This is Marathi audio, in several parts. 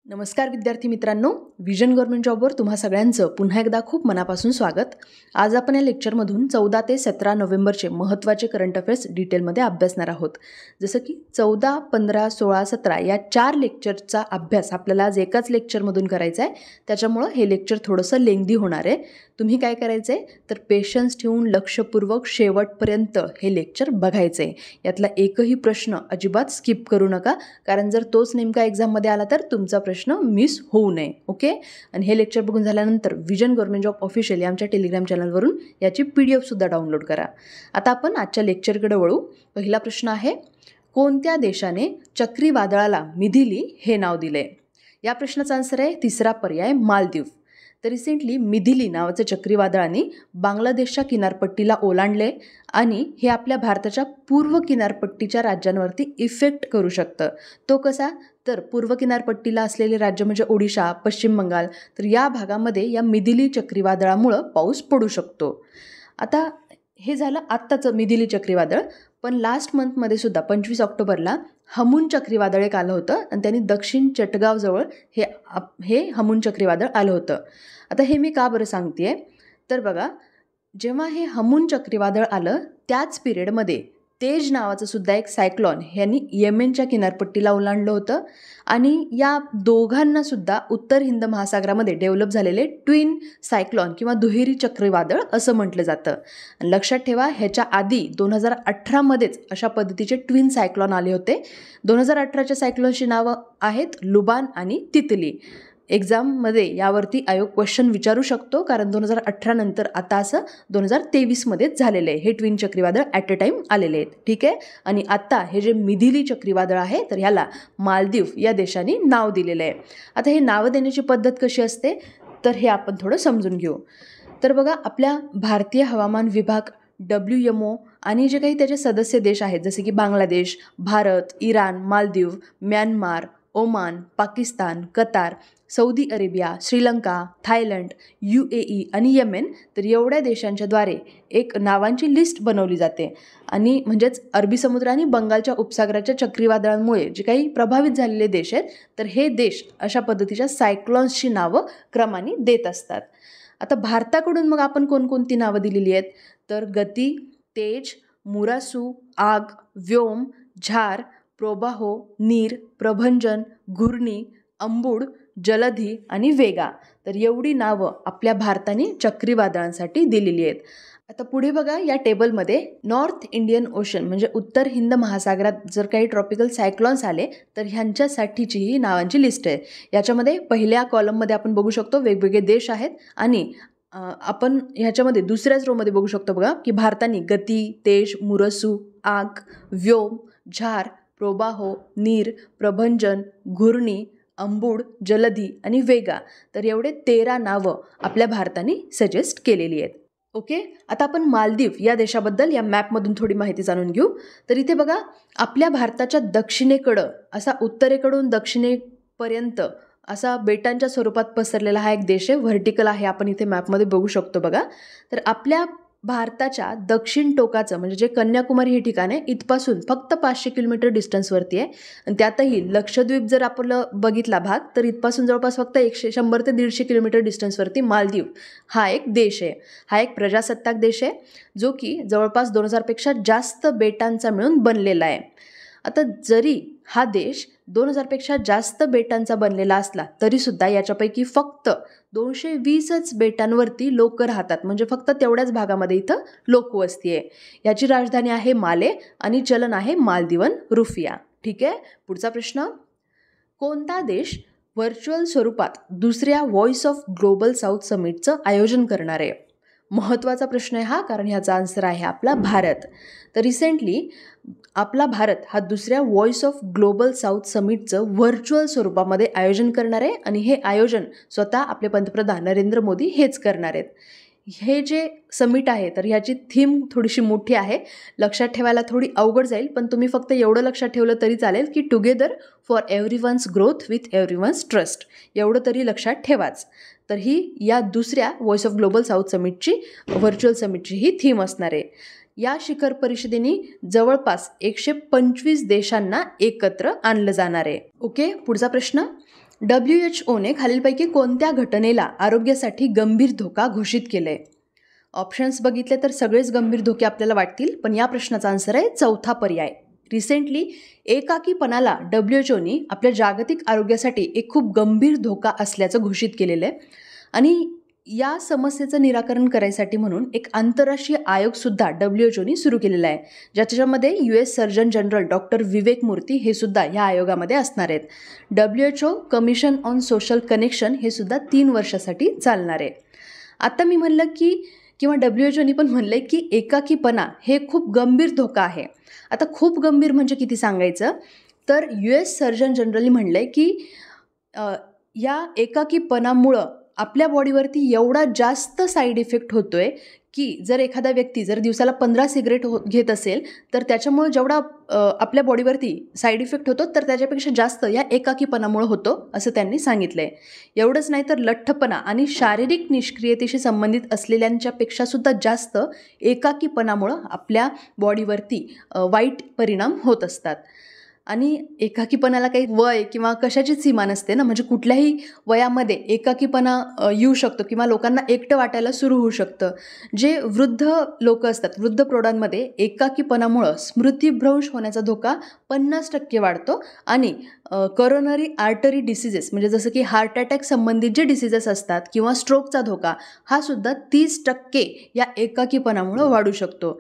नमस्कार विद्यार्थी मित्रांनो, विजन गव्हर्नमेंट जॉबवर तुम्हा सगळ्यांचं पुन्हा एकदा खूप मनापासून स्वागत. आज आपण या लेक्चरमधून 14 ते 17 नोव्हेंबरचे महत्त्वाचे करंट अफेअर्स डिटेलमध्ये अभ्यासणार आहोत. जसं की 14, 15, 16, 17 या 4 लेक्चरचा अभ्यास आपल्याला आज एकाच लेक्चरमधून करायचा आहे. त्याच्यामुळं हे लेक्चर थोडंसं लेंदी होणार आहे. तुम्ही काय करायचं आहे तर पेशन्स ठेवून लक्षपूर्वक शेवटपर्यंत हे लेक्चर बघायचं आहे. यातला एकही प्रश्न अजिबात स्किप करू नका, कारण जर तोच नेमका एक्झाममध्ये आला तर तुमचा प्रश्न मिस होऊ नये. ओके. आणि हे लेक्चर बघून झाल्यानंतर विजन गव्हर्नमेंट जॉब ऑफिशियल या आमच्या टेलिग्राम चॅनलवरून याची PDF-सुद्धा डाउनलोड करा. आता आपण आजच्या लेक्चरकडे वळू. पहिला प्रश्न आहे, कोणत्या देशाने चक्रीवादळाला मिथिली हे नाव दिले? या प्रश्नाचा आन्सर आहे तिसरा पर्याय, मालदीव. तर रिसेंटली मिथिली नावाचं चक्रीवादळाने बांगलादेशच्या किनारपट्टीला ओलांडले आणि हे आपल्या भारताच्या पूर्व किनारपट्टीच्या राज्यांवरती इफेक्ट करू शकतं. तो कसा? तर पूर्व किनारपट्टीला असलेले राज्य म्हणजे ओडिशा, पश्चिम बंगाल, तर या भागामध्ये या मिथिली चक्रीवादळामुळं पाऊस पडू शकतो. आता हे झालं आत्ताचं मिथिली चक्रीवादळ, पण लास्ट मंथमध्ये सुद्धा 25 ऑक्टोबरला हमून चक्रीवादळ एक आलं होतं आणि त्यांनी दक्षिण चटगावजवळ हे हमून चक्रीवादळ आलं होतं. आता हे मी का बरं सांगते आहे तर बघा, जेव्हा हे हमून चक्रीवादळ आलं त्याच पिरियडमध्ये तेज नावाचं सुद्धा एक सायक्लॉन ह्यांनी येमेनच्या किनारपट्टीला ओलांडलं होतं आणि या दोघांना सुद्धा उत्तर हिंद महासागरामध्ये डेव्हलप झालेले ट्विन सायक्लॉन किंवा दुहेरी चक्रीवादळ असं म्हटलं जातं. लक्षात ठेवा, ह्याच्या आधी 2018मध्येच अशा पद्धतीचे ट्विन सायक्लॉन आले होते. 2018च्या सायक्लॉनची नावं आहेत लुबान आणि तितली. एक्झाममध्ये यावरती आयोग क्वेश्चन विचारू शकतो, कारण 2018 नंतर आता असं 2023मध्येच झालेलं आहे. हे ट्विन चक्रीवादळ ॲट अ टाईम आलेले आहेत. ठीक आहे. आणि आत्ता हे जे मिथिली चक्रीवादळ आहे तर ह्याला मालदीव या देशाने नाव दिलेलं आहे. आता हे नावं देण्याची पद्धत कशी असते तर हे आपण थोडं समजून घेऊ. तर बघा, आपल्या भारतीय हवामान विभाग WMO आणि जे काही त्याचे सदस्य देश आहेत जसे की Bangladesh, Bharat, Iran, Maldives, Myanmar, Oman, Pakistan, Qatar, Saudi Arabia, Sri Lanka, Thailand, UAE आणि येमेन, तर एवढ्या देशांच्याद्वारे एक नावांची लिस्ट बनवली जाते. आणि म्हणजेच अरबी समुद्र आणि बंगालच्या उपसागराच्या चक्रीवादळांमुळे जे काही प्रभावित झालेले देश आहेत तर हे देश अशा पद्धतीच्या सायक्लॉन्सची नावं क्रमाने देत असतात. आता भारताकडून मग आपण कोणकोणती नावं दिलेली आहेत तर गती, तेज, मुरासू, आग, व्योम, झार, प्रोबाहो, नीर, प्रभंजन, घूर्णी, अंबुड, जलधी आणि वेगा, तर एवढी नावं आपल्या भारताने चक्रीवादळांसाठी दिलेली आहेत. आता पुढे बघा, या टेबलमध्ये नॉर्थ इंडियन ओशन म्हणजे उत्तर हिंद महासागरात जर काही ट्रॉपिकल सायक्लॉन्स आले तर ह्यांच्यासाठीची ही नावांची लिस्ट आहे. याच्यामध्ये पहिल्या कॉलममध्ये आपण बघू शकतो वेगवेगळे देश आहेत आणि आपण ह्याच्यामध्ये दुसऱ्याच रोमध्ये बघू शकतो बघा की भारताने गती, तेज, मुरसू, आग, व्योम, झार, प्रोबाहो, नीर, प्रभंजन, घूर्णी, अंबुड, जलधी आणि वेगा, तर एवढे 13 नावं आपल्या भारताने सजेस्ट केलेली आहेत. ओके. आता आपण मालदीव या देशाबद्दल या मॅपमधून थोडी माहिती जाणून घेऊ. तर इथे बघा, आपल्या भारताच्या दक्षिणेकडं असा उत्तरेकडून दक्षिणेपर्यंत असा बेटांच्या स्वरूपात पसरलेला हा एक देश आहे. व्हर्टिकल आहे, आपण इथे मॅपमध्ये बघू शकतो बघा. तर आपल्या भारताच्या दक्षिण टोकाचं म्हणजे जे कन्याकुमारी हे ठिकाण आहे इथपासून फक्त 500 किलोमीटर डिस्टन्सवरती आहे. आणि त्यातही लक्षद्वीप जर आपलं बघितला भाग तर इथपासून जवळपास फक्त 100 ते 150 किलोमीटर डिस्टन्सवरती मालदीव हा एक देश आहे. हा एक प्रजासत्ताक देश आहे जो की जवळपास 2000पेक्षा जास्त बेटांचा मिळून बनलेला आहे. आता जरी हा देश 2000पेक्षा जास्त बेटांचा बनलेला असला तरीसुद्धा याच्यापैकी फक्त 220च बेटांवरती लोक राहतात, म्हणजे फक्त तेवढ्याच भागामध्ये इथं लोकवस्ती आहे. याची राजधानी आहे माले आणि चलन आहे मालदीवन रुफिया. ठीक आहे. पुढचा प्रश्न, कोणता देश व्हर्च्युअल स्वरूपात दुसऱ्या व्हॉइस ऑफ ग्लोबल साऊथ समिटचं आयोजन करणार आहे? महत्त्वाचा प्रश्न आहे हा, कारण ह्याचा आन्सर आहे आपला भारत. तर रिसेंटली आपला भारत हा दुसऱ्या व्हॉइस ऑफ ग्लोबल साऊथ समिटचं व्हर्च्युअल स्वरूपामध्ये आयोजन करणार आहे आणि हे आयोजन स्वतः आपले पंतप्रधान नरेंद्र मोदी हेच करणार आहेत. हे जे समिट आहे तर ह्याची थीम थोडीशी मोठी आहे, लक्षात ठेवायला थोडी अवघड जाईल, पण तुम्ही फक्त एवढं लक्षात ठेवलं तरी चालेल की together for everyone's growth with everyone's trust, एवढं तरी लक्षात ठेवाच. तर ही या दुसऱ्या व्हॉइस ऑफ ग्लोबल साऊथ समिटची व्हर्च्युअल समिटची ही थीम असणार आहे. या शिखर परिषदेने जवळपास 125 देशांना एकत्र आणलं जाणार आहे. ओके. पुढचा प्रश्न, WHOने खालीलपैकी कोणत्या घटनेला आरोग्यासाठी गंभीर धोका घोषित केलंय? ऑप्शन्स बघितले तर सगळेच गंभीर धोके आपल्याला वाटतील, पण या प्रश्नाचा आन्सर आहे चौथा पर्याय. रिसेंटली एकाकीपणाला WHOने आपल्या जागतिक आरोग्यासाठी एक खूप गंभीर धोका असल्याचं घोषित केलेलं आहे. आणि या समस्येचं निराकरण करायसाठी म्हणून एक आंतरराष्ट्रीय आयोगसुद्धा WHOने सुरू केलेला आहे, ज्याच्यामध्ये US सर्जन जनरल डॉक्टर विवेक मूर्ती हे सुद्धा ह्या आयोगामध्ये असणार आहेत. WHO commission on social connection हे सुद्धा 3 वर्षासाठी चालणार आहे. आता मी म्हणलं की किंवा WHOने पण म्हणलं की एकाकीपणा हे खूप गंभीर धोका आहे. आता खूप गंभीर म्हणजे किती सांगायचं, तर US सर्जन जनरलनी म्हणलं आहे की या एकाकीपणामुळं आपल्या बॉडीवरती एवढा जास्त साईड इफेक्ट होतो आहे की जर एखादा व्यक्ती जर दिवसाला 15 सिगरेट घेत असेल तर त्याच्यामुळं जेवढा आपल्या बॉडीवरती साईड इफेक्ट होतो तर त्याच्यापेक्षा जास्त या एकाकीपणामुळं होतो असं त्यांनी सांगितलं आहे. एवढंच नाही तर लठ्ठपणा आणि शारीरिक निष्क्रियतेशी संबंधित असलेल्यांच्यापेक्षासुद्धा जास्त एकाकीपणामुळं आपल्या बॉडीवरती वाईट परिणाम होत असतात. आणि एकाकीपणाला काही वय किंवा कशाचीच सीमा नसते ना, म्हणजे कुठल्याही वयामध्ये एकाकीपणा येऊ शकतो किंवा लोकांना एकटं वाटायला सुरू होऊ शकतं. जे वृद्ध लोक असतात, वृद्ध प्रौढांमध्ये एकाकीपणामुळं स्मृतिभ्रंश होण्याचा धोका 50% वाढतो आणि करोनरी आर्टरी डिसिजेस म्हणजे जसं की हार्ट अटॅक संबंधित जे डिसिजेस असतात किंवा स्ट्रोकचा धोका हा सुद्धा 30% या एकाकीपणामुळं वाढू शकतो.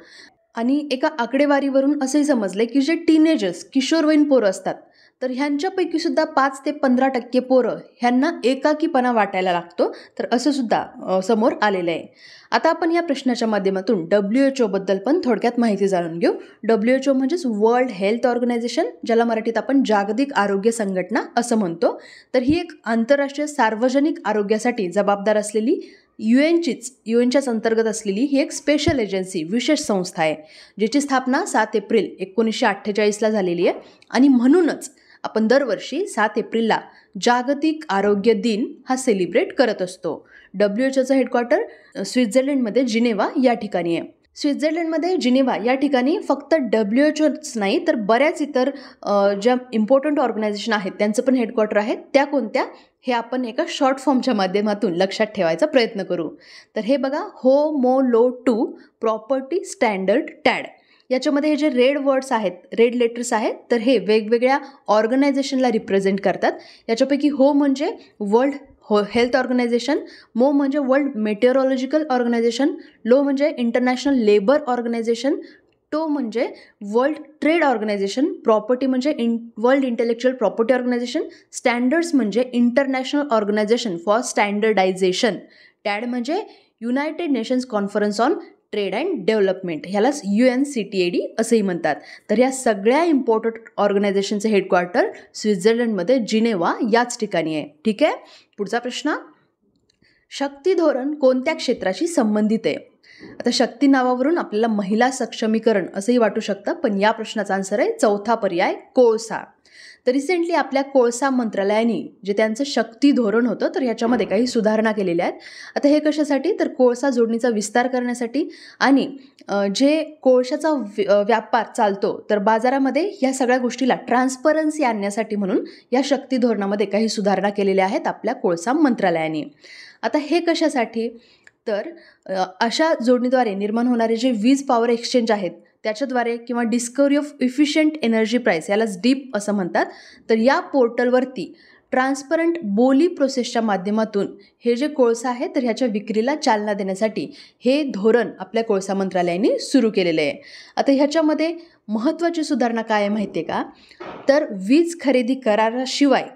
आणि एका आकडेवारीवरून असंही समजलं की जे टीनेजर्स किशोरवयीन पोरं असतात तर ह्यांच्यापैकी सुद्धा 5 ते 15% पोरं ह्यांना एकाकीपणा वाटायला लागतो, तर असं सुद्धा समोर आलेलं आहे. आता आपण या प्रश्नाच्या माध्यमातून WHO पण थोडक्यात माहिती जाणून घेऊ. WHO म्हणजेच वर्ल्ड हेल्थ ऑर्गनायझेशन, ज्याला मराठीत आपण जागतिक आरोग्य संघटना असं म्हणतो. तर ही एक आंतरराष्ट्रीय सार्वजनिक आरोग्यासाठी जबाबदार असलेली यूएनच्याच अंतर्गत असलेली ही एक स्पेशल एजन्सी, विशेष संस्था आहे, ज्याची स्थापना 7 एप्रिल 1948ला झालेली आहे. आणि म्हणूनच आपण दरवर्षी 7 एप्रिलला जागतिक आरोग्य दिन हा सेलिब्रेट करत असतो. WHOचं हेडक्वार्टर स्वित्झर्लंडमध्ये जिनेव्हा या ठिकाणी आहे. स्वित्झर्लंडमध्ये जिनेव्हा या ठिकाणी फक्त WHOच नाही तर बऱ्याच इतर ज्या इम्पॉर्टंट ऑर्गनायझेशन आहेत त्यांचं पण हेडक्वार्टर आहे. त्या कोणत्या हे आपण एका शॉर्ट फॉर्मच्या माध्यमातून लक्षात ठेवायचा प्रयत्न करू. तर हे बघा, होमोलो2 प्रॉपर्टी स्टँडर्ड टॅड. याच्यामध्ये हे जे रेड वर्ड्स आहेत, रेड लेटर्स आहेत, तर हे वेगवेगळ्या ऑर्गनायझेशनला रिप्रेझेंट करतात. याच्यापैकी हो म्हणजे वर्ल्ड हेल्थ ऑर्गनायझेशन, मो म्हणजे वर्ल्ड मेटेओरॉलॉजिकल ऑर्गनायझेशन, लो म्हणजे इंटरनॅशनल लेबर ऑर्गनायझेशन, टो म्हणजे वर्ल्ड ट्रेड ऑर्गनायझेशन, प्रॉपर्टी म्हणजे world intellectual property organization, standards म्हणजे इंटरनॅशनल ऑर्गनायझेशन फॉर स्टँडर्डायझेशन, टॅड म्हणजे united nations conference on trade and development, ह्यालाच UNCTAD असंही म्हणतात. तर या सगळ्या इम्पॉर्टंट ऑर्गनायझेशनचे हेडक्वार्टर स्वित्झर्लंडमध्ये जिनेव्हा याच ठिकाणी आहे. ठीक आहे, पुढचा प्रश्न, शक्ती धोरण कोणत्या क्षेत्राशी संबंधित आहे? आता शक्ती नावावरून आपल्याला महिला सक्षमीकरण असंही वाटू शकतं, पण या प्रश्नाचा आन्सर आहे चौथा पर्याय, कोळसा. तर रिसेंटली आपल्या कोळसा मंत्रालयाने जे त्यांचं शक्ती धोरण होतं तर ह्याच्यामध्ये काही सुधारणा केलेल्या आहेत. आता हे कशासाठी, तर कोळसा जोडणीचा विस्तार करण्यासाठी आणि जे कोळशाचा व्यापार चालतो तर बाजारामध्ये ह्या सगळ्या गोष्टीला ट्रान्सपरन्सी आणण्यासाठी म्हणून या शक्ती धोरणामध्ये काही सुधारणा केलेल्या आहेत आपल्या कोळसा मंत्रालयाने. आता हे कशासाठी, तर अशा जोडणीद्वारे निर्माण होणारे जे वीज पॉवर एक्सचेंज आहेत त्याच्याद्वारे किंवा discovery of efficient energy price, यालाच डीप असं म्हणतात, तर या पोर्टलवरती ट्रान्सपरंट बोली प्रोसेसच्या माध्यमातून हे जे कोळसा आहे तर ह्याच्या विक्रीला चालना देण्यासाठी हे धोरण आपल्या कोळसा मंत्रालयाने सुरू केलेलं आहे. आता ह्याच्यामध्ये महत्त्वाची सुधारणा काय आहे माहिती आहे का, तर वीज खरेदी कराराशिवाय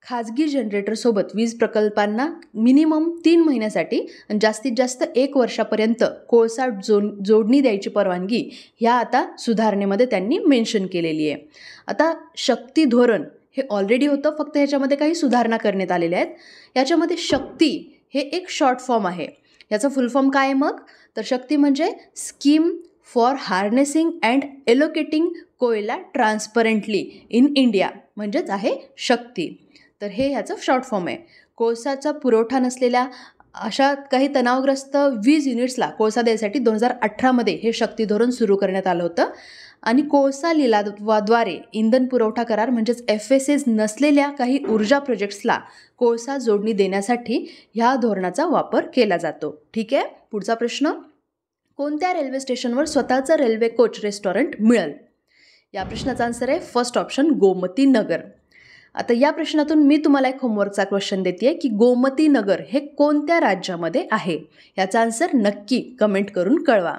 खाजगी जनरेटरसोबत वीज प्रकल्पांना मिनिमम 3 महिन्यासाठी आणि जास्तीत जास्त 1 वर्षापर्यंत कोळसा जोडणी द्यायची परवानगी ह्या आता सुधारणेमध्ये त्यांनी मेन्शन केलेली आहे. आता शक्ती धोरण हे ऑलरेडी होतं, फक्त ह्याच्यामध्ये काही सुधारणा करण्यात आलेल्या आहेत. याच्यामध्ये शक्ती हे एक शॉर्ट फॉर्म आहे. याचा फुल फॉर्म काय आहे मग, तर शक्ती म्हणजे scheme for harnessing and allocating कोयला ट्रान्सपरंटली इन इंडिया, म्हणजेच आहे शक्ती. तर हे ह्याचं शॉर्ट फॉर्म आहे. कोळसाचा पुरवठा नसलेल्या अशा काही तणावग्रस्त वीज युनिट्सला कोळसा द्यायसाठी 2018मध्ये हे शक्ती धोरण सुरू करण्यात आलं होतं. आणि कोळसा लिलावाद्वारे इंधन पुरवठा करार म्हणजेच FSAs नसलेल्या काही ऊर्जा प्रोजेक्ट्सला कोळसा जोडणी देण्यासाठी ह्या धोरणाचा वापर केला जातो. ठीक आहे. पुढचा प्रश्न, कोणत्या रेल्वे स्टेशनवर स्वतःचं रेल्वे कोच रेस्टॉरंट मिळेल? या प्रश्नाचा आन्सर आहे फर्स्ट ऑप्शन गोमती नगर. आता या प्रश्नातून मी तुम्हाला एक होमवर्कचा क्वेश्चन देते की गोमती नगर हे कोणत्या राज्यामध्ये आहे? याचा आन्सर नक्की कमेंट करून कळवा.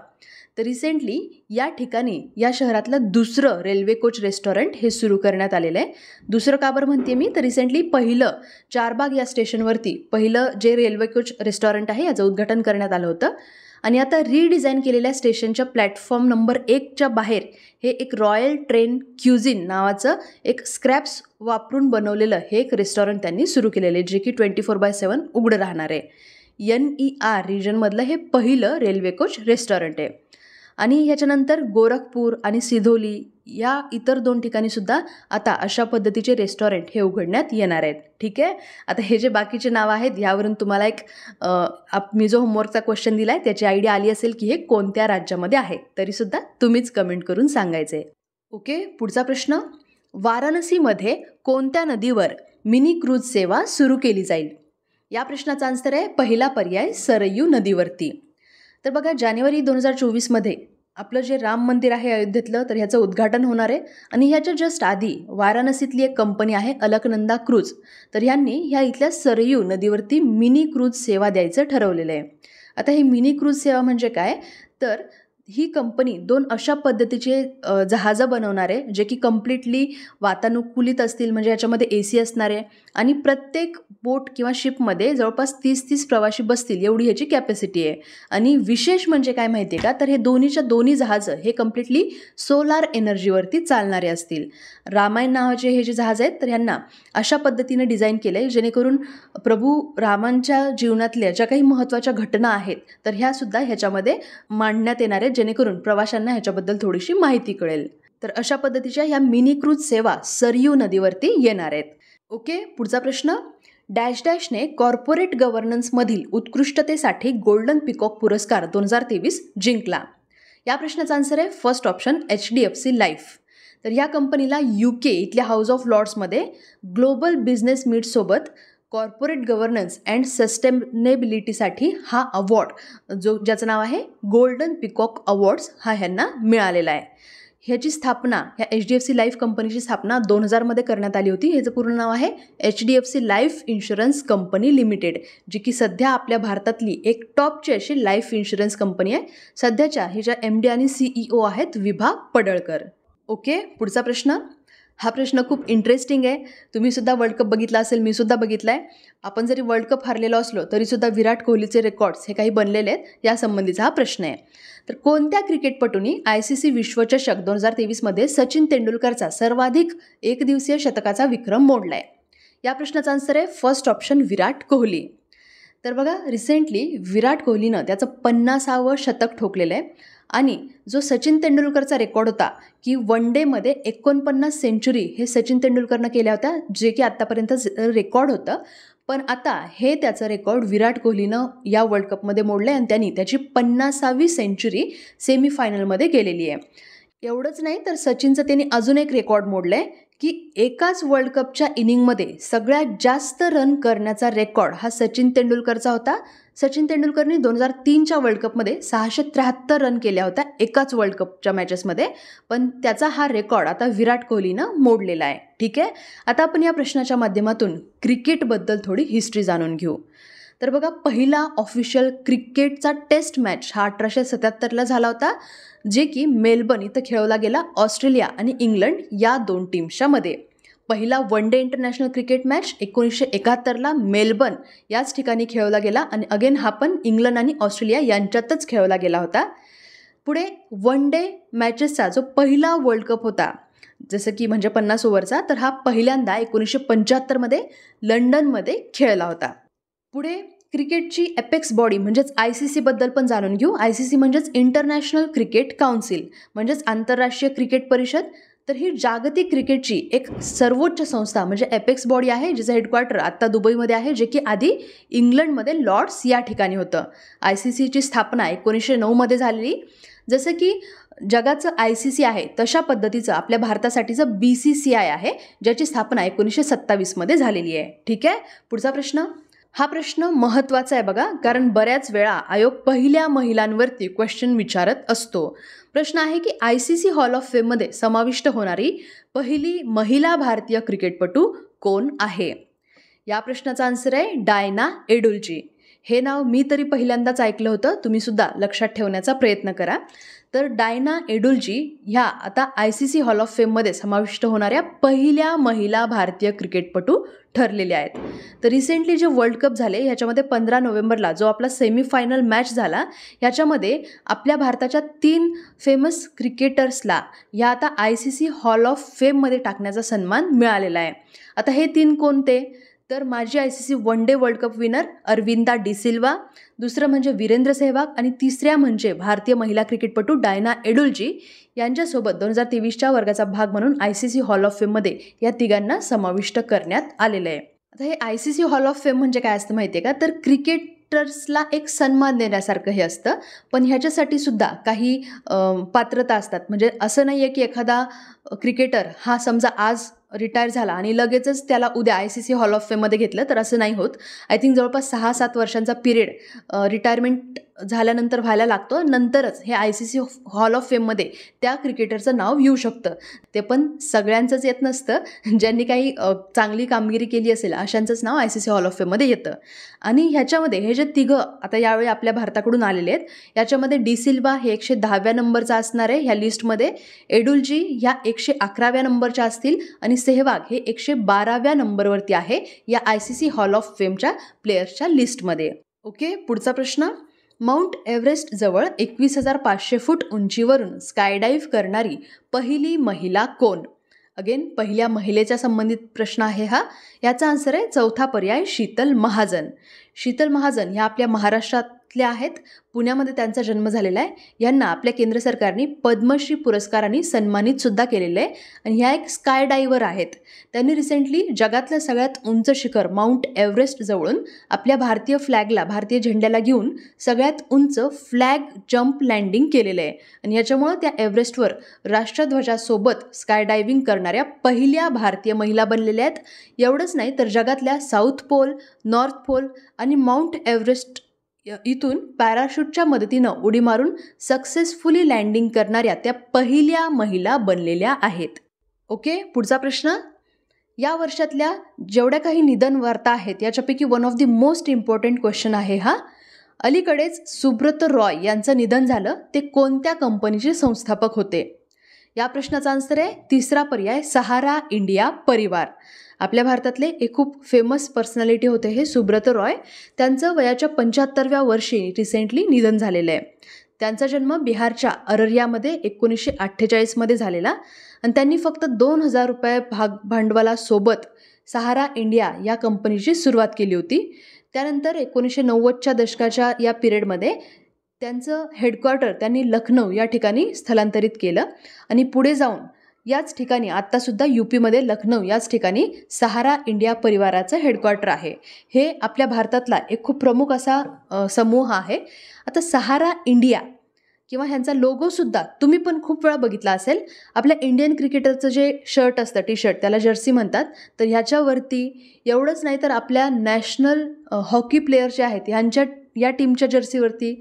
तर रिसेंटली या ठिकाणी या शहरातलं दुसरं रेल्वे कोच रेस्टॉरंट हे सुरू करण्यात आलेलं आहे. दुसरं का बरं म्हणते मी, तर रिसेंटली पहिलं चारबाग या स्टेशनवरती पहिलं जे रेल्वे कोच रेस्टॉरंट आहे याचं उद्घाटन करण्यात आलं होतं. आणि आता रिडिझाईन केलेल्या स्टेशनच्या प्लॅटफॉर्म नंबर 1च्या बाहेर हे एक रॉयल ट्रेन क्युझिन नावाचं एक स्क्रॅप्स वापरून बनवलेलं हे एक रेस्टॉरंट त्यांनी सुरू केलेलं आहे, जे की 24/7 उघडं राहणार आहे. NER रिजनमधलं हे पहिलं रेल्वे कोच रेस्टॉरंट आहे. आणि ह्याच्यानंतर गोरखपूर आणि सिधोली या इतर 2 ठिकाणीसुद्धा आता अशा पद्धतीचे रेस्टॉरंट हे उघडण्यात येणार आहेत. ठीक आहे. आता हे जे बाकीचे नावं आहेत यावरून तुम्हाला एक मी जो होमवर्कचा क्वेश्चन दिला आहे त्याची आयडिया आली असेल की हे कोणत्या राज्यामध्ये आहे. तरीसुद्धा तुम्हीच कमेंट करून सांगायचं आहे. ओके. पुढचा प्रश्न, वाराणसीमध्ये कोणत्या नदीवर मिनी क्रूज सेवा सुरू केली जाईल? या प्रश्नाचा आन्सर आहे पहिला पर्याय सरयू नदीवरती. तर बघा, जानेवारी 2024मध्ये आपलं जे राम मंदिर आहे अयोध्येतलं, तर ह्याचं उद्घाटन होणार आहे. आणि ह्याच्या जस्ट आधी वाराणसीतली एक कंपनी आहे अलकनंदा क्रूज, तर ह्यांनी ह्या इथल्या सरयू नदीवरती मिनी क्रूज सेवा द्यायचं ठरवलेलं आहे. आता ही मिनी क्रूज सेवा म्हणजे काय, तर ही कंपनी 2 अशा पद्धतीचे जहाजं बनवणार आहे जे की कम्प्लिटली वातानुकूलित असतील, म्हणजे याच्यामध्ये AC असणार आहे आणि प्रत्येक बोट किंवा शिपमध्ये जवळपास 30 प्रवासी बसतील एवढी ह्याची कॅपॅसिटी आहे. आणि विशेष म्हणजे काय माहिती आहे का, तर हे दोन्ही जहाजं हे कम्प्लिटली सोलार एनर्जीवरती चालणारे असतील. रामायण नावाचे हे जे जहाज आहेत तर ह्यांना अशा पद्धतीने डिझाईन केलं आहे जेणेकरून प्रभू रामांच्या जीवनातल्या ज्या काही महत्त्वाच्या घटना आहेत तर ह्यासुद्धा ह्याच्यामध्ये मांडण्यात येणार आहेत, जेणेकरून प्रवाशांना ह्याच्याबद्दल थोडीशी माहिती कळेल. तर अशा पद्धतीच्या ह्या मिनी क्रूज सेवा सरयू नदीवरती येणार आहेत. ओके. पुढचा प्रश्न, डॅशने कॉर्पोरेट गव्हर्नन्समधील उत्कृष्टतेसाठी गोल्डन पिकॉक पुरस्कार 2023 जिंकला. या प्रश्नाचा आन्सर आहे फर्स्ट ऑप्शन HDFC लाईफ. तर या कंपनीला UK इथल्या हाऊस ऑफ लॉर्ड्समध्ये ग्लोबल बिझनेस मीटसोबत कॉर्पोरेट गव्हर्नन्स अँड सस्टेनेबिलिटीसाठी हा अवॉर्ड ज्याचं नाव आहे गोल्डन पिकॉक अवॉर्ड्स हा ह्यांना मिळालेला आहे. ह्याची स्थापना, ह्या HDFC लाईफ कंपनीची स्थापना 2000मध्ये करण्यात आली होती. ह्याचं पूर्ण नाव आहे HDFC life insurance company limited, जी की सध्या आपल्या भारतातली एक टॉपची अशी लाईफ इन्शुरन्स कंपनी आहे. सध्याच्या ह्याच्या MD आणि CEO आहेत विभा पडळकर. ओके. पुढचा प्रश्न, हा प्रश्न खूप इंटरेस्टिंग आहे. तुम्हीसुद्धा वर्ल्ड कप बघितला असेल, मी सुद्धा बघितला आहे. आपण जरी वर्ल्ड कप हरलेलो असलो तरीसुद्धा विराट कोहलीचे रेकॉर्ड्स हे काही बनलेले आहेत, यासंबंधीचा हा प्रश्न आहे. तर कोणत्या क्रिकेटपटूंनी ICC विश्वचषक 2023मध्ये सचिन तेंडुलकरचा सर्वाधिक एकदिवसीय शतकाचा विक्रम मोडला आहे? या प्रश्नाचा आन्सर आहे फर्स्ट ऑप्शन विराट कोहली. तर बघा, रिसेंटली विराट कोहलीनं त्याचं 50वं शतक ठोकलेलं आहे. आणि जो सचिन तेंडुलकरचा रेकॉर्ड होता की वन डेमध्ये 49 सेंचुरी हे सचिन तेंडुलकरनं केल्या होत्या, जे की आत्तापर्यंत रेकॉर्ड होतं. पण आता हे त्याचं रेकॉर्ड विराट कोहलीनं या वर्ल्ड कपमध्ये मोडलं आहे आणि त्यांनी त्याची 50वी सेंचुरी सेमीफायनलमध्ये केलेली आहे. एवढंच नाही, तर सचिनचं त्यांनी अजून एक रेकॉर्ड मोडलं आहे की एकाच वर्ल्ड कपच्या इनिंगमध्ये सगळ्यात जास्त रन करण्याचा रेकॉर्ड हा सचिन तेंडुलकरचा होता. सचिन तेंडुलकरने 2003च्या वर्ल्ड कपमध्ये 673 रन केल्या होत्या एकाच वर्ल्ड कपच्या मॅचेसमध्ये, पण त्याचा हा रेकॉर्ड आता विराट कोहलीनं मोडलेला आहे. ठीक आहे. आता आपण या प्रश्नाच्या माध्यमातून क्रिकेटबद्दल थोडी हिस्ट्री जाणून घेऊ. तर बघा, पहिला ऑफिशियल क्रिकेटचा टेस्ट मॅच हा 1877ला झाला होता, जे की मेलबर्न इथं खेळवला गेला ऑस्ट्रेलिया आणि इंग्लंड या 2 टीम्सच्या मध्ये. पहिला one day international cricket match 1971ला मेलबर्न याच ठिकाणी खेळवला गेला आणि अगेन हा पण इंग्लंड आणि ऑस्ट्रेलिया यांच्यातच खेळवला गेला होता. पुढे वन डे मॅचेसचा जो पहिला वर्ल्ड कप होता, जसं की म्हणजे 50 ओव्हरचा, तर हा पहिल्यांदा 1975मध्ये लंडनमध्ये खेळला होता. पुढे क्रिकेटची एपेक्स बॉडी म्हणजेच ICCबद्दल पण जाणून घेऊ. ICC म्हणजेच इंटरनॅशनल क्रिकेट काउन्सिल, म्हणजेच आंतरराष्ट्रीय क्रिकेट परिषद. तर ही जागतिक क्रिकेटची एक सर्वोच्च संस्था म्हणजे एपेक्स बॉडी आहे, जिचं हेडक्वार्टर आत्ता दुबईमध्ये आहे, जे की आधी इंग्लंडमध्ये लॉर्ड्स या ठिकाणी होतं. ICCची स्थापना 1909मध्ये झालेली. जसं की जगाचं ICC आहे तशा पद्धतीचं आपल्या भारतासाठीचं BCCI आहे, ज्याची स्थापना 1927मध्ये झालेली आहे. ठीक आहे. पुढचा प्रश्न. हा प्रश्न महत्त्वाचा आहे बघा, कारण बऱ्याच वेळा आयोग पहिल्या महिलांवरती क्वेश्चन विचारत असतो. प्रश्न आहे की ICC हॉल ऑफ फेममध्ये समाविष्ट होणारी पहिली महिला भारतीय क्रिकेटपटू कोण आहे? या प्रश्नाचा आन्सर आहे डायना एडुल्जी. हे नाव मी तरी पहिल्यांदाच ऐकलं होतं, तुम्ही सुद्धा लक्षात ठेवण्याचा प्रयत्न करा. तर डायना एडुल्जी ह्या आता ICC हॉल ऑफ फेममध्ये समाविष्ट होणाऱ्या पहिल्या महिला भारतीय क्रिकेटपटू ठरलेल्या आहेत. तर रिसेंटली जे वर्ल्ड कप झाले ह्याच्यामध्ये 15 नोव्हेंबरला जो आपला सेमीफायनल मॅच झाला, ह्याच्यामध्ये आपल्या भारताच्या 3 फेमस क्रिकेटर्सला ह्या आता ICC हॉल ऑफ फेममध्ये टाकण्याचा सन्मान मिळालेला आहे. आता हे 3 कोणते? तर माजी ICC one day world cup winner Aravinda de Silva, दुसरं म्हणजे वीरेंद्र सेहवाग आणि तिसऱ्या म्हणजे भारतीय महिला क्रिकेटपटू डायना एडुल्जी यांच्यासोबत 2023च्या वर्गाचा भाग म्हणून ICC हॉल ऑफ फेममध्ये या तिघांना समाविष्ट करण्यात आलेलं आहे. आता हे ICC हॉल ऑफ फेम म्हणजे काय असतं माहिती आहे का? तर क्रिकेटर्सला एक सन्मान देण्यासारखं हे असतं, पण ह्याच्यासाठी सुद्धा काही पात्रता असतात. म्हणजे असं नाही आहे की एखादा क्रिकेटर हा समजा आज रिटायर झाला आणि लगेचच त्याला उद्या ICC हॉल ऑफ फेममध्ये घेतलं, तर असं नाही होत. आय थिंक जवळपास 6-7 वर्षांचा पिरियड रिटायरमेंट झाल्यानंतर व्हायला लागतो, नंतरच हे ICC हॉल ऑफ फेममध्ये त्या क्रिकेटरचं नाव येऊ शकतं. ते पण सगळ्यांचंच येत नसतं, ज्यांनी काही चांगली कामगिरी केली असेल अशांचंच नाव ICC हॉल ऑफ फेममध्ये येतं. आणि ह्याच्यामध्ये हे जे तिघं आता यावेळी आपल्या भारताकडून आलेले आहेत, याच्यामध्ये डिसिल्वा हे 110व्या नंबरचा असणार आहे ह्या लिस्टमध्ये, एडुल्जी ह्या 111व्या नंबरच्या असतील आणि सेहवाग हे 112व्या नंबरवरती आहे या ICC हॉल ऑफ फेमच्या प्लेयर्सच्या लिस्टमध्ये. ओके. पुढचा प्रश्न. माउंट एव्हरेस्ट जवळ 21,500 फूट उंचीवरून स्कायडाईव्ह करणारी पहिली महिला कोण? अगेन पहिल्या महिलेच्या संबंधित प्रश्न आहे हा. याचा आन्सर आहे चौथा पर्याय शीतल महाजन. शीतल महाजन ह्या आपल्या महाराष्ट्रातल्या आहेत, पुण्यामध्ये त्यांचा जन्म झालेला आहे. यांना आपल्या केंद्र सरकारने पद्मश्री पुरस्काराने सन्मानित सुद्धा केलेलं आहे आणि ह्या एक स्काय डायव्हर आहेत. त्यांनी रिसेंटली जगातलं सगळ्यात उंच शिखर माउंट एव्हरेस्ट जवळून आपल्या भारतीय फ्लॅगला, भारतीय झेंड्याला घेऊन सगळ्यात उंच फ्लॅग जम्प लँडिंग केलेलं आहे आणि याच्यामुळं त्या एव्हरेस्टवर राष्ट्रध्वजासोबत स्काय डायव्हिंग करणाऱ्या पहिल्या भारतीय महिला बनलेल्या आहेत. एवढंच नाही तर जगातल्या साऊथ पोल, नॉर्थ पोल आणि माउंट एव्हरेस्ट इथून पॅराशूटच्या मदतीनं उडी मारून सक्सेसफुली लँडिंग करणाऱ्या त्या पहिल्या महिला बनलेल्या आहेत. ओके. पुढचा प्रश्न. या वर्षातल्या जेवढ्या काही निधन वार्ता आहेत याच्यापैकी one of the most important question आहे हा. अलीकडेच सुब्रत रॉय यांचं निधन झालं, ते कोणत्या कंपनीचे संस्थापक होते? या प्रश्नाचा आन्सर आहे तिसरा पर्याय सहारा इंडिया परिवार. आपल्या भारतातले एक खूप फेमस पर्सनॅलिटी होते हे सुब्रत रॉय. त्यांचं वयाच्या 75व्या वर्षी रिसेंटली निधन झालेलं आहे. त्यांचा जन्म बिहारच्या अररियामध्ये 1948मध्ये झालेला आणि त्यांनी फक्त 2,000 रुपये भांडवलासोबत सहारा इंडिया या कंपनीची सुरुवात केली होती. त्यानंतर 1990च्या दशकाच्या या पिरियडमध्ये त्यांचं हेडक्वार्टर त्यांनी लखनौ या ठिकाणी स्थलांतरित केलं आणि पुढे जाऊन याच ठिकाणी आत्तासुद्धा UPमध्ये लखनौ याच ठिकाणी सहारा इंडिया परिवाराचं हेडक्वार्टर आहे. हे आपल्या भारतातला एक खूप प्रमुख असा समूह आहे. आता सहारा इंडिया किंवा ह्यांचा लोगोसुद्धा तुम्ही पण खूप वेळा बघितला असेल. आपल्या इंडियन क्रिकेटरचं जे शर्ट असतं, टी शर्ट, त्याला जर्सी म्हणतात, तर ह्याच्यावरती एवढंच नाही तर आपल्या नॅशनल हॉकी प्लेयर जे आहेत ह्यांच्या या टीमच्या जर्सीवरती,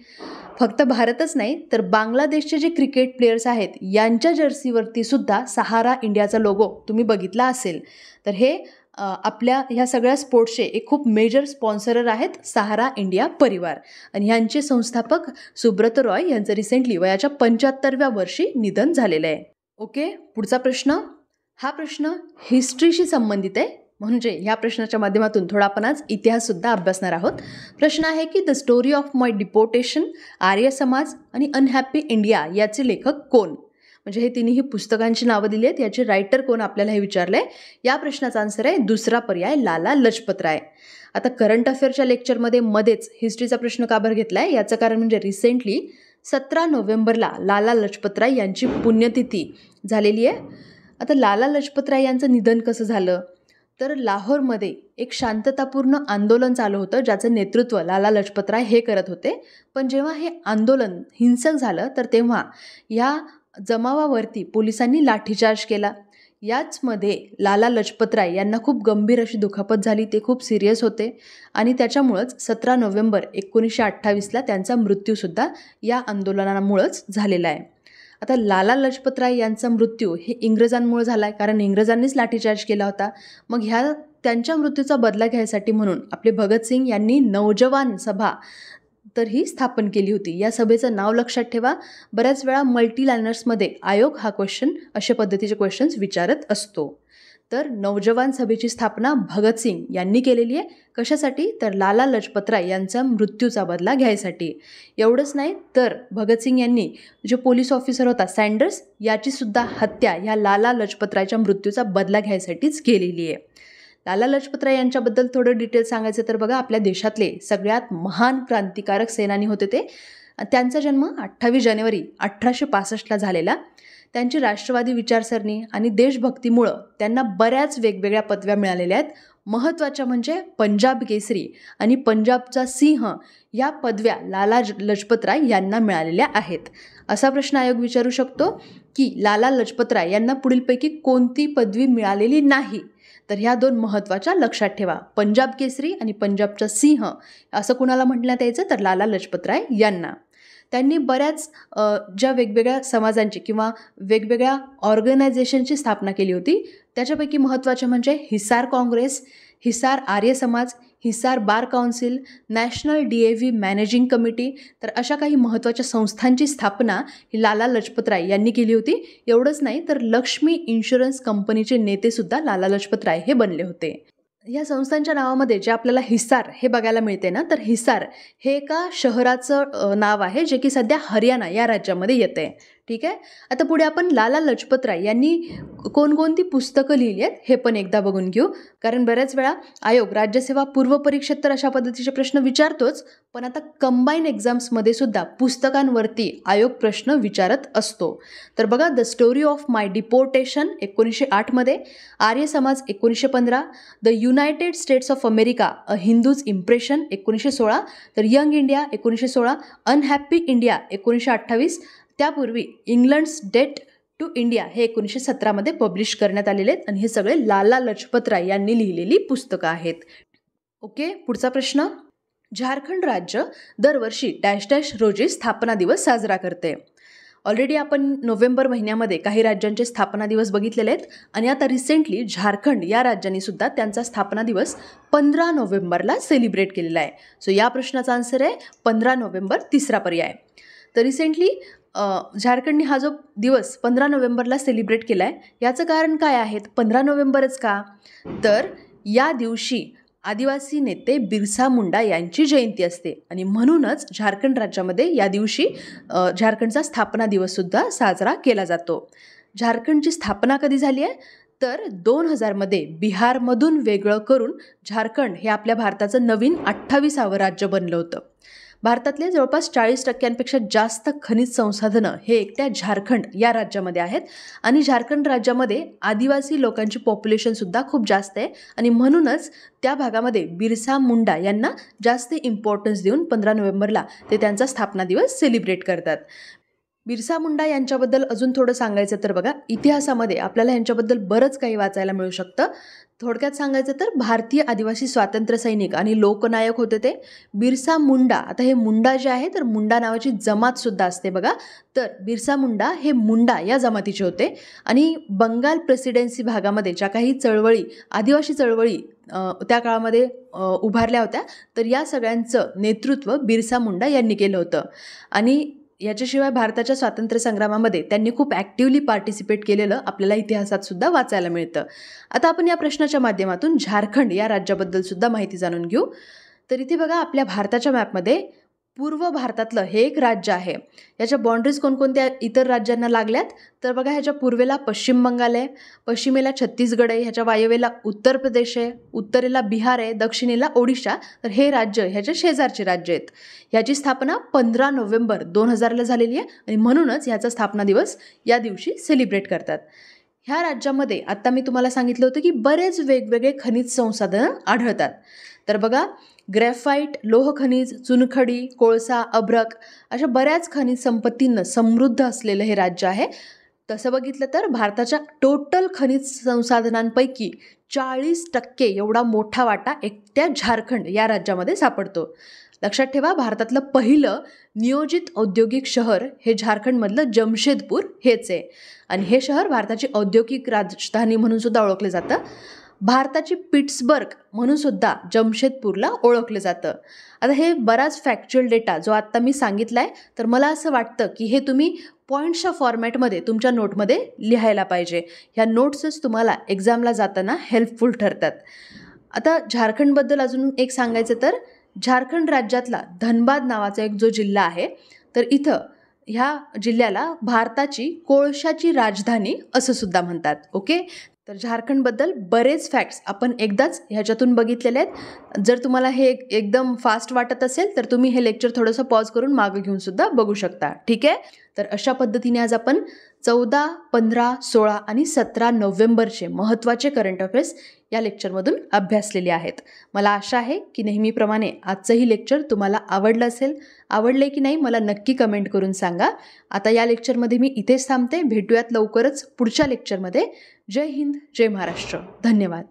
फक्त भारतच नाही तर बांगलादेशचे जे क्रिकेट प्लेयर्स आहेत यांच्या जर्सीवरती सुद्धा सहारा इंडियाचा लोगो तुम्ही बघितला असेल. तर हे आपल्या ह्या सगळ्या स्पोर्ट्सचे एक खूप मेजर स्पॉन्सरर आहेत सहारा इंडिया परिवार आणि ह्यांचे संस्थापक सुब्रत रॉय यांचं रिसेंटली वयाच्या 75व्या वर्षी निधन झालेलं आहे. ओके. पुढचा प्रश्न. हा प्रश्न हिस्ट्रीशी संबंधित आहे, म्हणजे ह्या प्रश्नाच्या माध्यमातून थोडा आपण आज इतिहाससुद्धा अभ्यासणार आहोत. प्रश्न आहे की the story of my deportation, Arya Samaj आणि अनहॅपी इंडिया याचे लेखक कोण? म्हणजे हे तिन्ही पुस्तकांची नावं दिली आहेत, याचे रायटर कोण आपल्याला हे विचारलं आहे. या प्रश्नाचा आन्सर आहे दुसरा पर्याय लाला लजपत राय. आता करंट अफेअरच्या लेक्चरमध्ये मध्येच हिस्ट्रीचा प्रश्न का बरं घेतला आहे याचं कारण म्हणजे रिसेंटली 17 नोव्हेंबरला लाला लजपत राय यांची पुण्यतिथी झालेली आहे. आता लाला लजपत राय यांचं निधन कसं झालं? तर लाहोरमध्ये एक शांततापूर्ण आंदोलन चालू होतं ज्याचं नेतृत्व लाला लजपत राय हे करत होते. पण जेव्हा हे आंदोलन हिंसक झालं तर तेव्हा या जमावावरती पोलिसांनी लाठीचार्ज केला. याचमध्ये लाला लजपत राय यांना खूप गंभीर अशी दुखापत झाली, ते खूप सिरियस होते आणि त्याच्यामुळंच 17 नोव्हेंबर 1928ला त्यांचा मृत्यूसुद्धा या आंदोलनामुळंच झालेला आहे. आता लाला लजपत राय यांचा मृत्यू हे इंग्रजांमुळे झाला आहे, कारण इंग्रजांनीच लाठीचार्ज केला होता. मग त्यांच्या मृत्यूचा बदला घ्यायसाठी म्हणून आपले भगतसिंग यांनी नौजवान सभा तर ही स्थापन केली होती. या सभेचं नाव लक्षात ठेवा. बऱ्याच वेळा मल्टी लायनर्समध्ये आयोग हा क्वेश्चन अशा पद्धतीचे क्वेश्चन्स विचारत असतो. तर नौजवान सभेची स्थापना भगतसिंग यांनी केलेली आहे. कशासाठी? तर लाला लजपत राय यांचा मृत्यूचा बदला घ्यायसाठी. एवढंच नाही तर भगतसिंग यांनी जो पोलीस ऑफिसर होता सँडर्स याचीसुद्धा हत्या या लाला लजपत रायच्या मृत्यूचा बदला घ्यायसाठीच केलेली आहे. लाला लजपत राय यांच्याबद्दल थोडं डिटेल सांगायचं तर बघा, आपल्या देशातले सगळ्यात महान क्रांतिकारक सेनानी होते ते. त्यांचा जन्म 28 जानेवारी 1865ला झालेला. त्यांची राष्ट्रवादी विचारसरणी आणि देशभक्तीमुळं त्यांना बऱ्याच वेगवेगळ्या पदव्या मिळालेल्या आहेत. महत्त्वाच्या म्हणजे पंजाब केसरी आणि पंजाबचा सिंह या पदव्या लाला लजपत राय यांना मिळालेल्या आहेत. असा प्रश्न आयोग विचारू शकतो की लाला लजपत राय यांना पुढीलपैकी कोणती पदवी मिळालेली नाही? तर ह्या दोन महत्त्वाच्या लक्षात ठेवा. पंजाब केसरी आणि पंजाबचा सिंह असं कुणाला म्हटण्यात यायचं? तर लाला लजपत राय यांना. त्यांनी बऱ्याच ज्या वेगवेगळ्या समाजांची किंवा वेगवेगळ्या ऑर्गनायझेशनची स्थापना केली होती. त्याच्यापैकी महत्त्वाचे म्हणजे Hisar Congress, Hisar Arya Samaj, Hisar bar council, national DAV managing committee. तर अशा काही महत्त्वाच्या संस्थांची स्थापना ही लाला लजपत राय यांनी केली होती. एवढंच नाही तर लक्ष्मी इन्शुरन्स कंपनीचे नेतेसुद्धा लाला लजपत राय हे बनले होते. या संस्थांच्या नावामध्ये जे आपल्याला हिसार हे बघायला मिळते ना, तर हिसार हे एका शहराचं नाव आहे जे की सध्या हरियाणा या राज्यामध्ये येतं आहे. ठीक आहे. आता पुढे आपण लाला लजपत राय यांनी कोणकोणती पुस्तकं लिहिली आहेत हे पण एकदा बघून घेऊ. कारण बऱ्याच वेळा आयोग राज्यसेवा पूर्व परीक्षेत तर अशा पद्धतीचे प्रश्न विचारतोच, पण आता कंबाईन एक्झाम्समध्ये सुद्धा पुस्तकांवरती आयोग प्रश्न विचारत असतो. तर बघा, the story of my deportation 1908मध्ये, Arya Samaj 1915, the United States of America a Hindu's impression 1916, तर यंग इंडिया 1916, अनहॅपी इंडिया 1928, त्यापूर्वी इंग्लंड्स डेट टू इंडिया हे 1917मध्ये पब्लिश करण्यात आलेले आहेत. आणि हे सगळे लाला लजपत राय यांनी लिहिलेली पुस्तकं आहेत. ओके, पुढचा प्रश्न. झारखंड राज्य दरवर्षी डॅश डॅश रोजी स्थापना दिवस साजरा करते. ऑलरेडी आपण नोव्हेंबर महिन्यामध्ये काही राज्यांचे स्थापना दिवस बघितलेले आहेत आणि आता रिसेंटली झारखंड या राज्याने सुद्धा त्यांचा स्थापना दिवस 15 नोव्हेंबरला सेलिब्रेट केलेला आहे. सो या प्रश्नाचा आन्सर आहे 15 नोव्हेंबर, तिसरा पर्याय. तर रिसेंटली झारखंडने हा जो दिवस 15 नोव्हेंबरला सेलिब्रेट केला आहे, याचं कारण काय आहे? 15 नोव्हेंबरच का? तर या दिवशी आदिवासी नेते बिरसा मुंडा यांची जयंती असते आणि म्हणूनच झारखंड राज्यामध्ये या दिवशी झारखंडचा स्थापना दिवससुद्धा साजरा केला जातो. झारखंडची स्थापना कधी झाली आहे? तर 2000मध्ये बिहारमधून वेगळं करून झारखंड हे आपल्या भारताचं नवीन 28वे राज्य बनलं होतं. भारतातले जवळपास 40% जास्त खनिज संसाधनं हे एकट्या झारखंड या राज्यामध्ये आहेत आणि झारखंड राज्यामध्ये आदिवासी लोकांची पॉप्युलेशनसुद्धा खूप जास्त आहे आणि म्हणूनच त्या भागामध्ये बिरसा मुंडा यांना जास्त इम्पॉर्टन्स देऊन 15 नोव्हेंबरला ते त्यांचा स्थापना दिवस सेलिब्रेट करतात. बिरसा मुंडा यांच्याबद्दल अजून थोडं सांगायचं तर बघा, इतिहासामध्ये आपल्याला यांच्याबद्दल बरंच काही वाचायला मिळू शकतं. थोडक्यात सांगायचं तर भारतीय आदिवासी स्वातंत्र्य सैनिक आणि लोकनायक होते ते. बिरसा मुंडा, आता हे मुंडा जे आहे तर मुंडा नावाची जमातसुद्धा असते बघा. तर बिरसा मुंडा हे मुंडा या जमातीचे होते आणि बंगाल प्रेसिडेन्सी भागामध्ये ज्या काही चळवळी, आदिवासी चळवळी त्या काळामध्ये उभारल्या होत्या, तर या सगळ्यांचं नेतृत्व बिरसा मुंडा यांनी केलं होतं. आणि याच्याशिवाय भारताच्या स्वातंत्र्य संग्रामामध्ये त्यांनी खूप ॲक्टिव्हली पार्टिसिपेट केलेलं आपल्याला इतिहासात सुद्धा वाचायला मिळतं. आता आपण या प्रश्नाच्या माध्यमातून झारखंड या राज्याबद्दल सुद्धा माहिती जाणून घेऊ. तर इथे बघा, आपल्या भारताच्या मॅपमध्ये पूर्व भारतातलं हे एक राज्य आहे. याच्या बाँड्रीज कोणकोणत्या इतर राज्यांना लागल्यात? तर बघा, ह्याच्या पूर्वेला पश्चिम बंगाल आहे, पश्चिमेला छत्तीसगड आहे, ह्याच्या वायव्येला उत्तर प्रदेश आहे, उत्तरेला बिहार आहे, दक्षिणेला ओडिशा. तर हे राज्य ह्याच्या शेजारचे राज्य आहेत. ह्याची स्थापना 15 नोव्हेंबर 2000ला झालेली आहे आणि म्हणूनच ह्याचा स्थापना दिवस या दिवशी सेलिब्रेट करतात. ह्या राज्यामध्ये आता मी तुम्हाला सांगितलं होतं की बरेच वेगवेगळे खनिज संसाधनं आढळतात. तर बघा, ग्रॅफाईट, लोह खनिज, चुनखडी, कोळसा, अभ्रक अशा बऱ्याच खनिज संपत्तींनं समृद्ध असलेलं हे राज्य आहे. तसं बघितलं तर भारताच्या टोटल खनिज संसाधनांपैकी 40% एवढा मोठा वाटा एकट्या झारखंड या राज्यामध्ये सापडतो. लक्षात ठेवा, भारतातलं पहिलं नियोजित औद्योगिक शहर हे झारखंडमधलं जमशेदपूर हेच आहे. आणि हे शहर भारताची औद्योगिक राजधानी म्हणून सुद्धा ओळखलं जातं. भारताची पिट्सबर्ग म्हणून सुद्धा जमशेदपूरला ओळखलं जातं. आता हे बराच फॅक्च्युअल डेटा जो आत्ता मी सांगितला आहे, तर मला असं वाटतं की हे तुम्ही पॉईंट्सच्या फॉर्मॅटमध्ये तुमच्या नोटमध्ये लिहायला पाहिजे. ह्या नोट्सच तुम्हाला एक्झामला जाताना हेल्पफुल ठरतात. आता झारखंडबद्दल अजून एक सांगायचं तर झारखंड राज्यातला धनबाद नावाचा एक जो जिल्हा आहे, तर इथं ह्या जिल्ह्याला भारताची कोळशाची राजधानी असं सुद्धा म्हणतात. ओके, तर झारखंडबद्दल बरेच फॅक्ट्स आपण एकदाच ह्याच्यातून बघितलेले आहेत. जर तुम्हाला हे एकदम फास्ट वाटत असेल तर तुम्ही हे लेक्चर थोडंसं पॉज करून मागं घेऊन सुद्धा बघू शकता. ठीक आहे, तर अशा पद्धतीने आज आपण 14, 15, 16 आणि 17 नोव्हेंबरचे महत्त्वाचे करंट अफेअर्स या लेक्चरमधून अभ्यासलेले आहेत. मला आशा आहे की नेहमीप्रमाणे आजचंही लेक्चर तुम्हाला आवडलं असेल. आवडले की नाही मला नक्की कमेंट करून सांगा. आता या लेक्चरमध्ये मी इथेच थांबते. भेटूयात लवकरच पुढच्या लेक्चरमध्ये. जय हिंद, जय महाराष्ट्र. धन्यवाद.